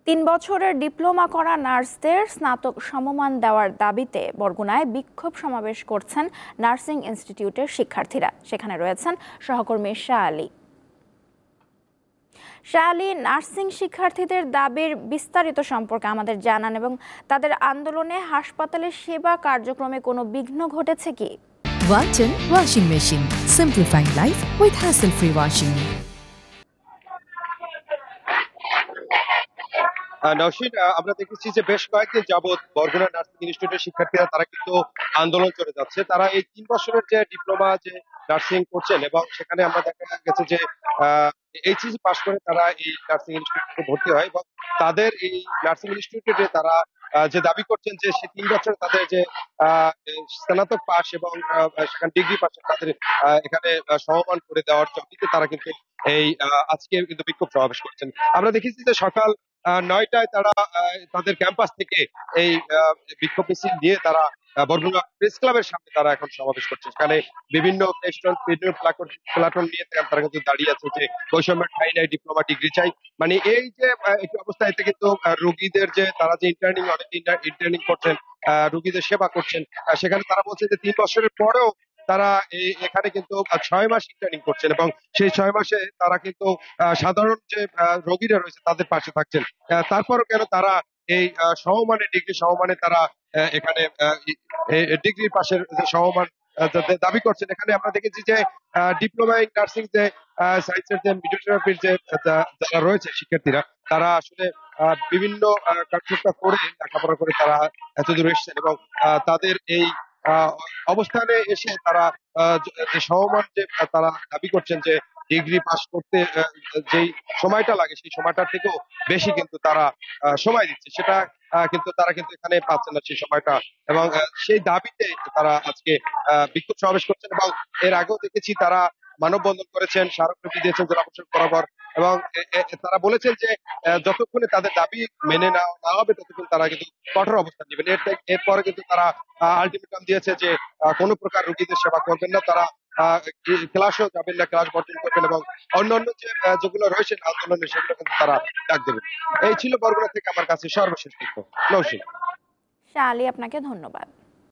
৩ বছরের ডিপ্লোমা করা নার্সদের স্নাতক সমমান দেওয়ার দাবিতে বরগুনায় বিক্ষোভ সমাবেশ করছেন নার্সিং ইনস্টিটিউটের শিক্ষার্থীরা। সেখানে রয়েছেন সহকর্মী শাহ আলী। শাহ আলী, নার্সিং শিক্ষার্থীদের দাবির বিস্তারিত সম্পর্কে আমাদের জানান এবং তাদের আন্দোলনে হাসপাতালের সেবা কার্যক্রমে কোনো বিঘ্ন ঘটেছে কি? Walton Washing Machine, simplifying life with hassle-free washing. Nowshin, আমরা দেখেছি যে বেশ কয়েকদিন যাবৎ বরগুনা নার্সিং ইনস্টিটিউটের শিক্ষার্থীরা তারা কিন্তু আন্দোলন করে যাচ্ছে। তারা এই ৩ বছরের যে ডিপ্লোমা যে নার্সিং করছেন এবং সেখানে আমরা দেখা গেছে যে এইচএসসি পাশ করে তারা এই নার্সিং ইনস্টিটিউটে ভর্তি হয় এবং তাদের এই নার্সিং ইনস্টিটিউটে তারা যে দাবি করছেন যে সে ৩ বছর তাদের যে স্নাতক পাস এবং সেখানে ডিগ্রি পাস তাদের এখানে সমমান করে দেওয়ার দাবিতে তারা কিন্তু এই আজকে কিন্তু বিক্ষোভ সমাবেশ করছেন। আমরা দেখেছি যে সকাল ৯টায় তারা তাদের ক্যাম্পাস থেকে এই বিক্ষোভ মিছিল নিয়ে তারা বরগুনা প্রেস ক্লাবের সামনে তারা এখন সমাবেশ করছে। সেখানে বিভিন্ন প্লাটুন নিয়ে তারা কিন্তু দাঁড়িয়ে আছে যে বৈষম্যের ঠাঁই নাই, ডিপ্লোমা ডিগ্রি চাই। মানে এই যে একটি অবস্থা, এতে কিন্তু রোগীদের যে তারা যে ইন্টার্নিং অনেক ইন্টার্নিং করছেন, রোগীদের সেবা করছেন, সেখানে তারা বলছে যে ৩ বছরের পরেও তারা এখানে কিন্তু ৬ মাস ইন্টার্নিং করছেন এবং সেই ৬ মাসে তারা কিন্তু সাধারণ যে রোগীরা রয়েছে তাদের পাশে থাকছেন। তারপরও কেন তারা এই সমমানের ডিগ্রি সমমানে তারা এখানে ডিগ্রি পাশের যে সমমান দাবি করছেন। এখানে আমরা দেখেছি যে ডিপ্লোমা ইন নার্সিং যে সায়েন্সের যে মিডিওথেরাপির যে যারা রয়েছে শিক্ষার্থীরা, তারা আসলে বিভিন্ন কার্যক্রম করে লেখাপড়া করে তারা এতদূর এসেছেন এবং তাদের এই অবস্থানে এসে তারা যে সমমান যে তারা দাবি করছেন যে ডিগ্রি পাস করতে যেই সময়টা লাগে সেই সময়টার থেকেও বেশি কিন্তু তারা সময় দিচ্ছে, সেটা কিন্তু তারা কিন্তু এখানে পাচ্ছেন না সেই সময়টা এবং সেই দাবিতে তারা আজকে বিক্ষোভ সমাবেশ করছেন এবং এর আগেও দেখেছি তারা মানববন্ধন করেছেন, স্মারকলিপি দিয়েছেন জেলা প্রশাসক বরাবর এবং তারা বলেছেন যে যতক্ষণে তাদের দাবি মেনে না হবে ততক্ষণ তারা কিন্তু কঠোর অবস্থান নেবেন। এরপরে কিন্তু তারা আলটিমেটাম দিয়েছে যে কোনো প্রকার রোগীদের সেবা করবেন না, তারা ক্লাসেও যাবেন না, ক্লাস বর্জন করবেন এবং অন্যান্য যেগুলো রয়েছে আন্দোলনে সেগুলো কিন্তু তারা ডাক দেবেন। এই ছিল বরগুনা থেকে আমার কাছে সর্বশেষ তথ্য। নওশীন। শাহ আলী, আপনাকে ধন্যবাদ।